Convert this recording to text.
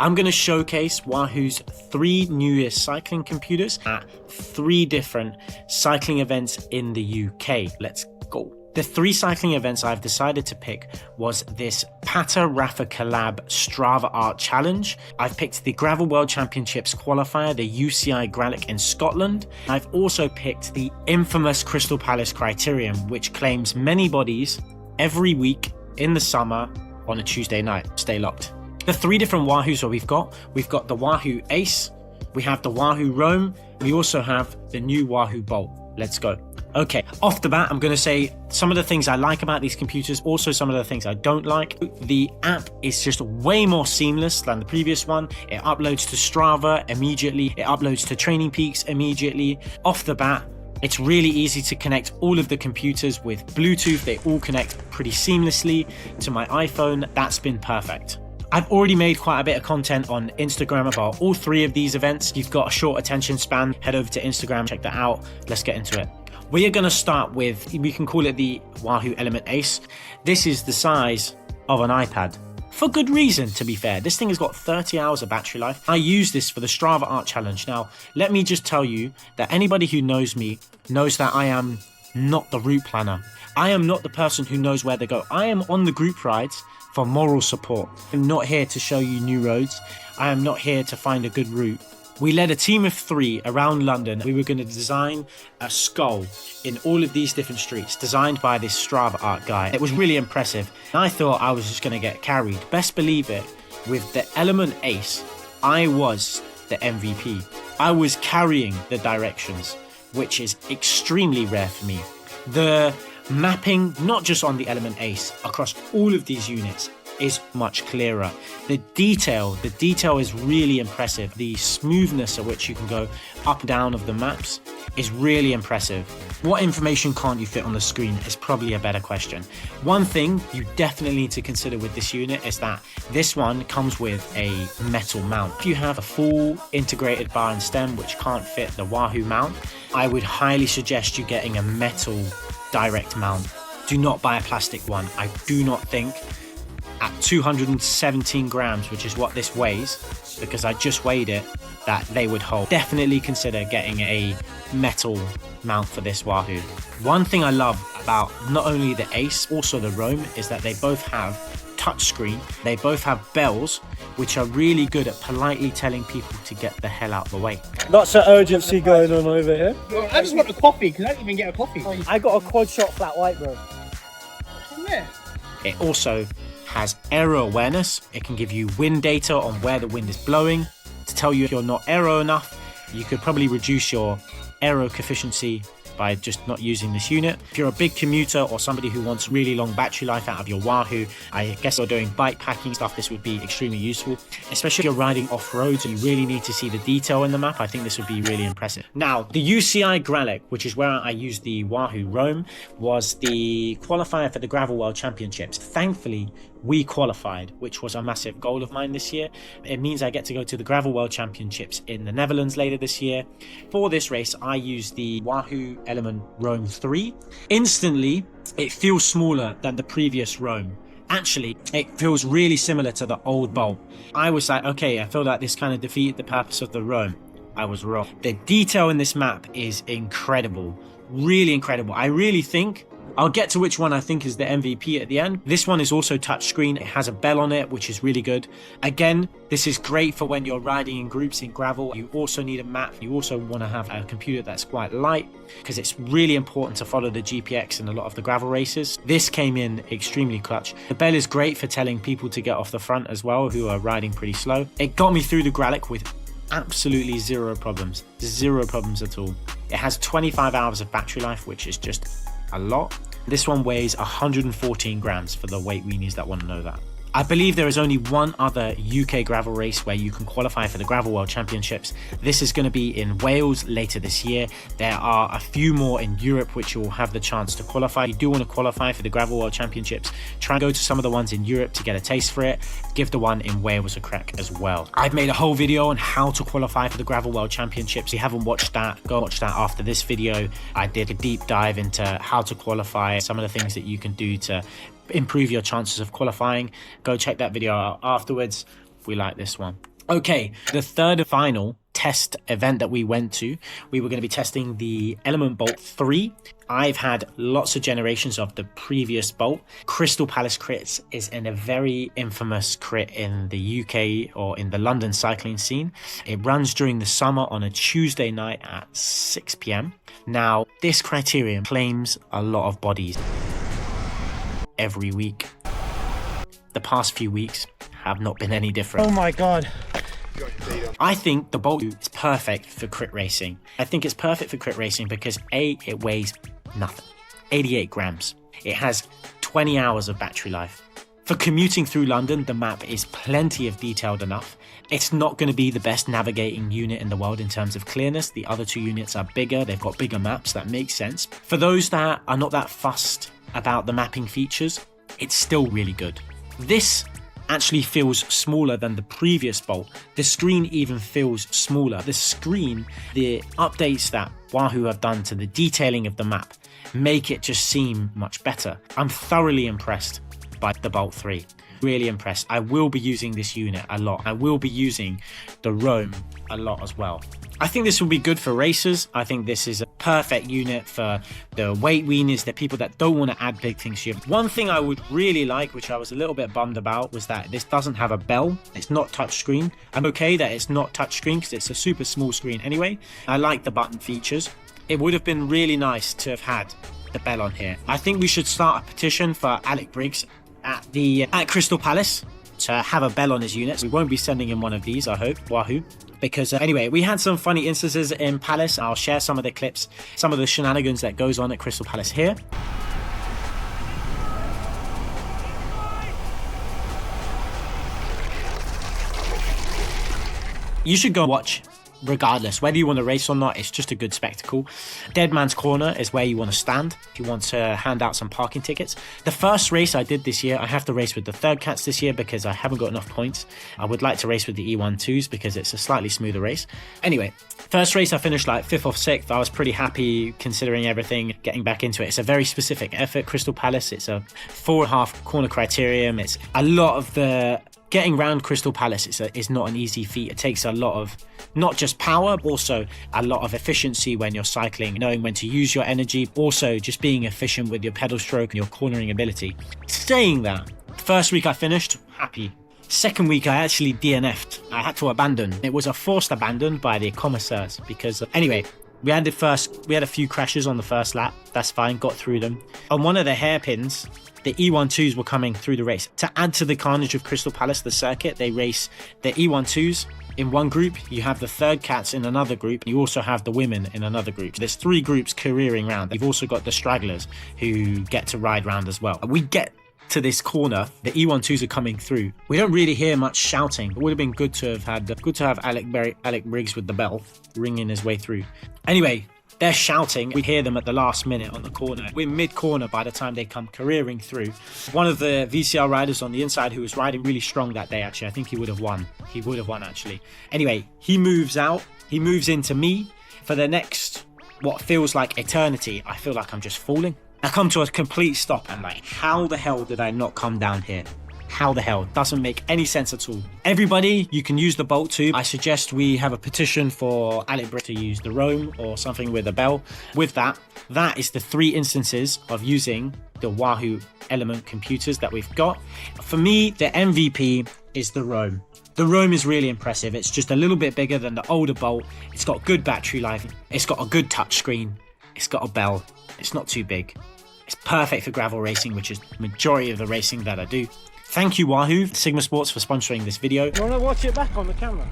I'm going to showcase Wahoo's 3 newest cycling computers at 3 different cycling events in the UK. Let's go. The 3 cycling events I've decided to pick was this Pata Rafa Collab Strava Art Challenge. I've picked the Gravel World Championships qualifier, the UCI Gralic in Scotland. I've also picked the infamous Crystal Palace Criterium, which claims many bodies every week in the summer on a Tuesday night. Stay locked. The 3 different Wahoo's that we've got the Wahoo Ace, we have the Wahoo Roam, we also have the new Wahoo Bolt. Let's go. Okay, off the bat, I'm going to say some of the things I like about these computers, also some of the things I don't like. The app is just way more seamless than the previous one. It uploads to Strava immediately. It uploads to Training Peaks immediately. Off the bat, it's really easy to connect all of the computers with Bluetooth. They all connect pretty seamlessly to my iPhone. That's been perfect. I've already made quite a bit of content on Instagram about all 3 of these events. You've got a short attention span, head over to Instagram, check that out. Let's get into it. We are going to start with, we can call it the Wahoo Element Ace. This is the size of an iPad. For good reason, to be fair. This thing has got 30 hours of battery life. I use this for the Strava Art Challenge. Now, let me just tell you that anybody who knows me knows that I am not the route planner. I am not the person who knows where to go. I am on the group rides for moral support. I'm not here to show you new roads. I am not here to find a good route. We led a team of 3 around London. We were going to design a skull in all of these different streets, designed by this Strava art guy. It was really impressive. I thought I was just going to get carried. Best believe it, with the Element Ace, I was the MVP. I was carrying the directions, which is extremely rare for me. The mapping, not just on the Element Ace, across all of these units is much clearer. The detail is really impressive. The smoothness at which you can go up and down of the maps is really impressive. What information can't you fit on the screen is probably a better question. One thing you definitely need to consider with this unit is that this one comes with a metal mount. If you have a full integrated bar and stem which can't fit the Wahoo mount, I would highly suggest you getting a metal direct mount. Do not buy a plastic one. I do not think at 217 grams, which is what this weighs, because I just weighed it, that they would hold. Definitely consider getting a metal mount for this Wahoo. One thing I love about not only the Ace, also the Roam, is that they both have touchscreen. They both have bells, which are really good at politely telling people to get the hell out of the way. Lots of urgency going on over here. I just want a coffee, because I don't even get a coffee. I got a quad shot flat white, bro. Yeah. It also has aero awareness. It can give you wind data on where the wind is blowing to tell you if you're not aero enough. You could probably reduce your aero coefficient by just not using this unit. If you're a big commuter or somebody who wants really long battery life out of your Wahoo, I guess you're doing bike packing stuff, this would be extremely useful. Especially if you're riding off-road, so you really need to see the detail in the map. I think this would be really impressive. Now, the UCI Gralic, which is where I used the Wahoo Roam, was the qualifier for the Gravel World Championships. Thankfully, we qualified, which was a massive goal of mine this year. It means I get to go to the Gravel World Championships in the Netherlands later this year. For this race, I used the Wahoo Element Roam 3. Instantly, it feels smaller than the previous Roam. Actually, it feels really similar to the old Bolt. I was like, okay, I feel like this kind of defeated the purpose of the Roam. I was wrong. The detail in this map is incredible. Really incredible. I really think I'll get to which one I think is the MVP at the end. This one is also touchscreen. It has a bell on it, which is really good. Again, this is great for when you're riding in groups in gravel. You also need a map. You also want to have a computer that's quite light, because it's really important to follow the GPX in a lot of the gravel races. This came in extremely clutch. The bell is great for telling people to get off the front as well, who are riding pretty slow. It got me through the Gralic with absolutely zero problems at all. It has 25 hours of battery life, which is just a lot. This one weighs 114 grams for the weight weenies that want to know that. I believe there is only one other UK gravel race where you can qualify for the Gravel World Championships. This is going to be in Wales later this year. There are a few more in Europe which you will have the chance to qualify. If you do want to qualify for the Gravel World Championships, try and go to some of the ones in Europe to get a taste for it. Give the one in Wales a crack as well. I've made a whole video on how to qualify for the Gravel World Championships. If you haven't watched that, go watch that after this video. I did a deep dive into how to qualify, some of the things that you can do to improve your chances of qualifying. Go check that video out afterwards. We like this one. Okay, the third and final test event that we went to, we were going to be testing the Element Bolt 3. I've had lots of generations of the previous Bolt. Crystal Palace Crits is in a very infamous crit in the UK or in the London cycling scene. It runs during the summer on a Tuesday night at 6 p.m. Now, this criterion claims a lot of bodies every week. The past few weeks have not been any different. Oh my god. I think the Bolt is perfect for crit racing. I think it's perfect for crit racing because A, it weighs nothing, 88 grams. It has 20 hours of battery life. For commuting through London, the map is plenty of detailed enough. It's not going to be the best navigating unit in the world in terms of clearness. The other two units are bigger, they've got bigger maps, that makes sense. For those that are not that fussed about the mapping features, it's still really good. This actually feels smaller than the previous Bolt. The screen even feels smaller. The screen, the updates that Wahoo have done to the detailing of the map make it just seem much better. I'm thoroughly impressed by the Bolt 3. Really impressed. I will be using this unit a lot. I will be using the Roam a lot as well. I think this will be good for racers. I think this is a perfect unit for the weight weenies, the people that don't want to add big things to you. One thing I would really like, which I was a little bit bummed about, was that this doesn't have a bell. It's not touchscreen. I'm okay that it's not touchscreen because it's a super small screen anyway. I like the button features. It would have been really nice to have had the bell on here. I think we should start a petition for Alec Briggs at Crystal Palace to have a bell on his units. We won't be sending him one of these, I hope, Wahoo. Because anyway, we had some funny instances in Palace. I'll share some of the clips, some of the shenanigans that goes on at Crystal Palace here. You should go watch regardless, whether you want to race or not. It's just a good spectacle. Dead Man's Corner is where you want to stand if you want to hand out some parking tickets. The first race I did this year, I have to race with the third cats this year because I haven't got enough points. I would like to race with the E12s because it's a slightly smoother race. Anyway, first race I finished like 5th or 6th. I was pretty happy considering everything, getting back into it. It's a very specific effort, Crystal Palace. It's a 4.5 corner criterium. It's a lot of the getting around Crystal Palace is not an easy feat. It takes a lot of not just power, but also a lot of efficiency when you're cycling, knowing when to use your energy, also just being efficient with your pedal stroke and your cornering ability. Saying that, first week I finished, happy. Second week I actually DNF'd. I had to abandon. It was a forced abandon by the commissaires because, anyway, we had a few crashes on the first lap. That's fine, got through them. On one of the hairpins, the E12s were coming through the race. To add to the carnage of Crystal Palace, the circuit, they race the E12s in one group, you have the third cats in another group, you also have the women in another group. There's 3 groups careering round. You've also got the stragglers who get to ride round as well. We get to this corner, the E12s are coming through. We don't really hear much shouting. It would have been good to have Alec Briggs with the bell ringing his way through. Anyway, they're shouting. We hear them at the last minute on the corner. We're mid-corner by the time they come careering through. One of the VCR riders on the inside who was riding really strong that day, actually, I think he would have won. He would have won, actually. Anyway, he moves out. He moves into me. For the next, what feels like eternity, I feel like I'm just falling. I come to a complete stop. I'm like, how the hell did I not come down here? How the hell? Doesn't make any sense at all. Everybody, you can use the Bolt too. I suggest we have a petition for Alec Briggs to use the Roam or something with a bell. With that is the 3 instances of using the Wahoo Element computers that we've got. For me, the MVP is the Roam. The Roam is really impressive. It's just a little bit bigger than the older Bolt. It's got good battery life. It's got a good touchscreen. It's got a bell. It's not too big. It's perfect for gravel racing, which is the majority of the racing that I do. Thank you, Wahoo, Sigma Sports, for sponsoring this video. You want to watch it back on the camera?